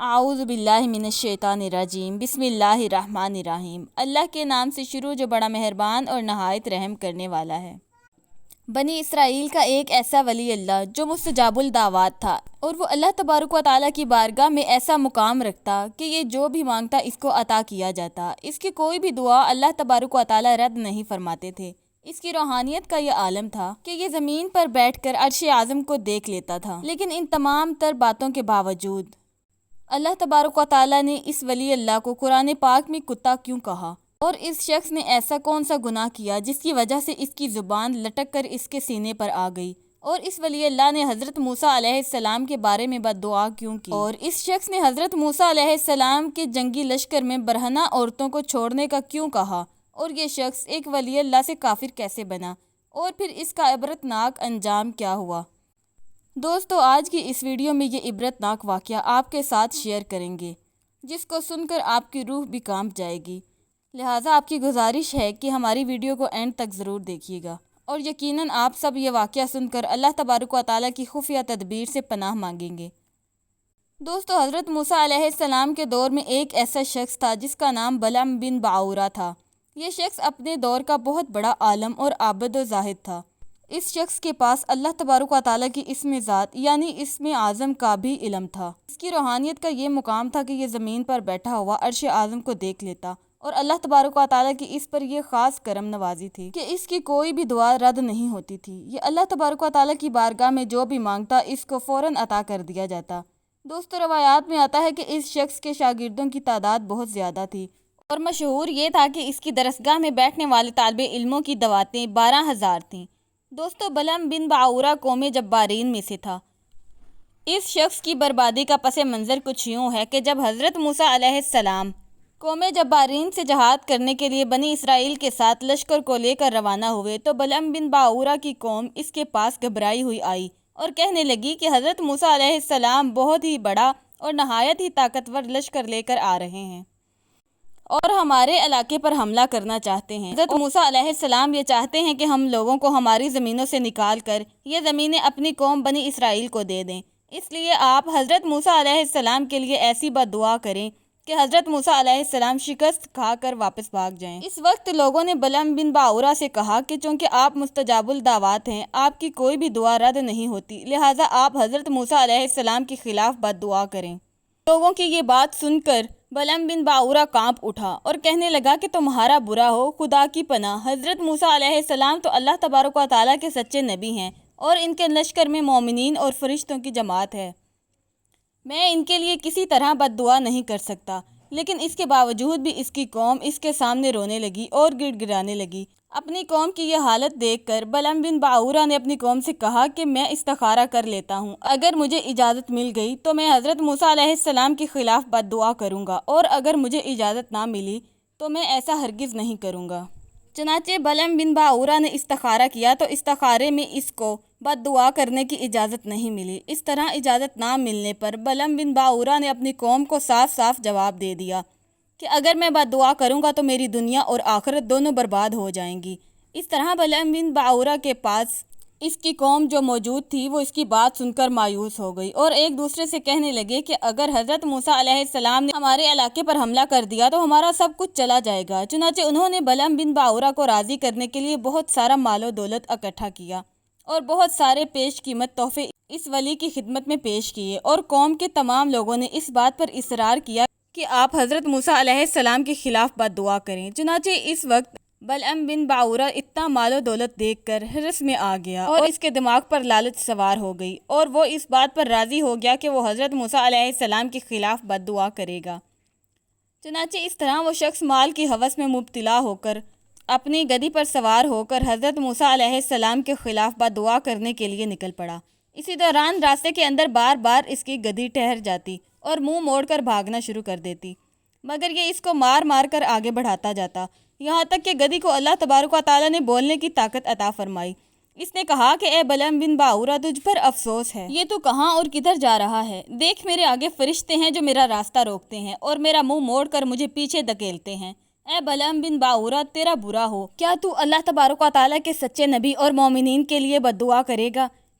اعوذ باللہ من الشیطان الرجیم بسم اللہ الرحمن الرحیم۔ اللہ کے نام سے شروع جو بڑا مہربان اور نہایت رحم کرنے والا ہے۔ بنی اسرائیل کا ایک ایسا ولی اللہ جو مستجاب الدعوات تھا، اور وہ اللہ تبارک و تعالیٰ کی بارگاہ میں ایسا مقام رکھتا کہ یہ جو بھی مانگتا اس کو عطا کیا جاتا۔ اس کی کوئی بھی دعا اللہ تبارک و تعالیٰ رد نہیں فرماتے تھے۔ اس کی روحانیت کا یہ عالم تھا کہ یہ زمین پر بیٹھ کر عرش اعظم کو دیکھ لیتا تھا، لیکن ان تمام تر باتوں کے باوجود اللہ تبارک و تعالیٰ نے اس ولی اللہ کو قرآن پاک میں کتا کیوں کہا، اور اس شخص نے ایسا کون سا گناہ کیا جس کی وجہ سے اس کی زبان لٹک کر اس کے سینے پر آ گئی، اور اس ولی اللہ نے حضرت موسیٰ علیہ السلام کے بارے میں بد دعا کیوں کی، اور اس شخص نے حضرت موسیٰ علیہ السلام کے جنگی لشکر میں برہنہ عورتوں کو چھوڑنے کا کیوں کہا، اور یہ شخص ایک ولی اللہ سے کافر کیسے بنا، اور پھر اس کا عبرتناک انجام کیا ہوا۔ دوستو، آج کی اس ویڈیو میں یہ عبرتناک واقعہ آپ کے ساتھ شیئر کریں گے، جس کو سن کر آپ کی روح بھی کانپ جائے گی۔ لہٰذا آپ کی گزارش ہے کہ ہماری ویڈیو کو اینڈ تک ضرور دیکھیے گا، اور یقیناً آپ سب یہ واقعہ سن کر اللہ تبارک و تعالیٰ کی خفیہ تدبیر سے پناہ مانگیں گے۔ دوستو، حضرت موسیٰ علیہ السلام کے دور میں ایک ایسا شخص تھا جس کا نام بلعم بن باعورہ تھا۔ یہ شخص اپنے دور کا بہت بڑا عالم اور عابد و زاہد تھا۔ اس شخص کے پاس اللہ تبارک و تعالیٰ کی اسم ذات یعنی اسم اعظم کا بھی علم تھا۔ اس کی روحانیت کا یہ مقام تھا کہ یہ زمین پر بیٹھا ہوا عرش اعظم کو دیکھ لیتا، اور اللہ تبارک و تعالیٰ کی اس پر یہ خاص کرم نوازی تھی کہ اس کی کوئی بھی دعا رد نہیں ہوتی تھی۔ یہ اللہ تبارک و تعالیٰ کی بارگاہ میں جو بھی مانگتا اس کو فوراً عطا کر دیا جاتا۔ دوستو، روایات میں آتا ہے کہ اس شخص کے شاگردوں کی تعداد بہت زیادہ تھی، اور مشہور یہ تھا کہ اس کی درسگاہ میں بیٹھنے والے طالب علموں کی دعوتیں 12,000 تھیں۔ دوستو، بلعم بن باعورہ قوم جبارین میں سے تھا۔ اس شخص کی بربادی کا پس منظر کچھ یوں ہے کہ جب حضرت موسیٰ علیہ السلام قوم جبارین سے جہاد کرنے کے لیے بنی اسرائیل کے ساتھ لشکر کو لے کر روانہ ہوئے تو بلعم بن باعورہ کی قوم اس کے پاس گھبرائی ہوئی آئی اور کہنے لگی کہ حضرت موسیٰ علیہ السلام بہت ہی بڑا اور نہایت ہی طاقتور لشکر لے کر آ رہے ہیں اور ہمارے علاقے پر حملہ کرنا چاہتے ہیں۔ حضرت موسیٰ علیہ السلام یہ چاہتے ہیں کہ ہم لوگوں کو ہماری زمینوں سے نکال کر یہ زمینیں اپنی قوم بنی اسرائیل کو دے دیں، اس لیے آپ حضرت موسیٰ علیہ السلام کے لیے ایسی بد دعا کریں کہ حضرت موسیٰ علیہ السلام شکست کھا کر واپس بھاگ جائیں۔ اس وقت لوگوں نے بلعم بن باعورہ سے کہا کہ چونکہ آپ مستجاب الدعوات ہیں، آپ کی کوئی بھی دعا رد نہیں ہوتی، لہٰذا آپ حضرت موسیٰ علیہ السلام کے خلاف بد دعا کریں۔ لوگوں کی یہ بات سن کر بلعم بن باعورہ کانپ اٹھا اور کہنے لگا کہ تمہارا برا ہو، خدا کی پناہ، حضرت موسیٰ علیہ السلام تو اللہ تبارک و تعالیٰ کے سچے نبی ہیں اور ان کے لشکر میں مومنین اور فرشتوں کی جماعت ہے۔ میں ان کے لیے کسی طرح بد دعا نہیں کر سکتا، لیکن اس کے باوجود بھی اس کی قوم اس کے سامنے رونے لگی اور گڑ گڑانے لگی۔ اپنی قوم کی یہ حالت دیکھ کر بلعم بن باعورہ نے اپنی قوم سے کہا کہ میں استخارہ کر لیتا ہوں، اگر مجھے اجازت مل گئی تو میں حضرت موسیٰ علیہ السلام کے خلاف بد دعا کروں گا، اور اگر مجھے اجازت نہ ملی تو میں ایسا ہرگز نہیں کروں گا۔ چنانچہ بلعم بن باعورہ نے استخارہ کیا تو استخارے میں اس کو بد دعا کرنے کی اجازت نہیں ملی۔ اس طرح اجازت نہ ملنے پر بلعم بن باعورہ نے اپنی قوم کو صاف صاف جواب دے دیا کہ اگر میں بد دعا کروں گا تو میری دنیا اور آخرت دونوں برباد ہو جائیں گی۔ اس طرح بلعم بن باعورہ کے پاس اس کی قوم جو موجود تھی وہ اس کی بات سن کر مایوس ہو گئی اور ایک دوسرے سے کہنے لگے کہ اگر حضرت موسیٰ علیہ السلام نے ہمارے علاقے پر حملہ کر دیا تو ہمارا سب کچھ چلا جائے گا۔ چنانچہ انہوں نے بلعم بن باعورہ کو راضی کرنے کے لیے بہت سارا مال و دولت اکٹھا کیا اور بہت سارے پیش قیمت تحفے اس ولی کی خدمت میں پیش کیے، اور قوم کے تمام لوگوں نے اس بات پر اصرار کیا کہ آپ حضرت موسیٰ علیہ السلام کے خلاف بد دعا کریں۔ چنانچہ اس وقت بلعم بن باعورہ اتنا مال و دولت دیکھ کر حرص میں آ گیا اور اس کے دماغ پر لالچ سوار ہو گئی، اور وہ اس بات پر راضی ہو گیا کہ وہ حضرت موسیٰ علیہ السلام کے خلاف بد دعا کرے گا۔ چنانچہ اس طرح وہ شخص مال کی ہوس میں مبتلا ہو کر اپنی گدی پر سوار ہو کر حضرت موسیٰ علیہ السلام کے خلاف بد دعا کرنے کے لیے نکل پڑا۔ اسی دوران راستے کے اندر بار بار اس کی گدی ٹھہر جاتی اور منہ موڑ کر بھاگنا شروع کر دیتی، مگر یہ اس کو مار مار کر آگے بڑھاتا جاتا، یہاں تک کہ گدی کو اللہ تبارک و تعالیٰ نے بولنے کی طاقت عطا فرمائی۔ اس نے کہا کہ اے بلعم بن باعورہ، تجھ پر افسوس ہے، یہ تو کہاں اور کدھر جا رہا ہے؟ دیکھ، میرے آگے فرشتے ہیں جو میرا راستہ روکتے ہیں اور میرا منہ موڑ کر مجھے پیچھے دھکیلتے ہیں۔ اے بلعم بن باعورہ، تیرا برا ہو، کیا تو اللہ تبارک و تعالیٰ کے سچے نبی اور مومنین کے لیے بد دعا کرے گا؟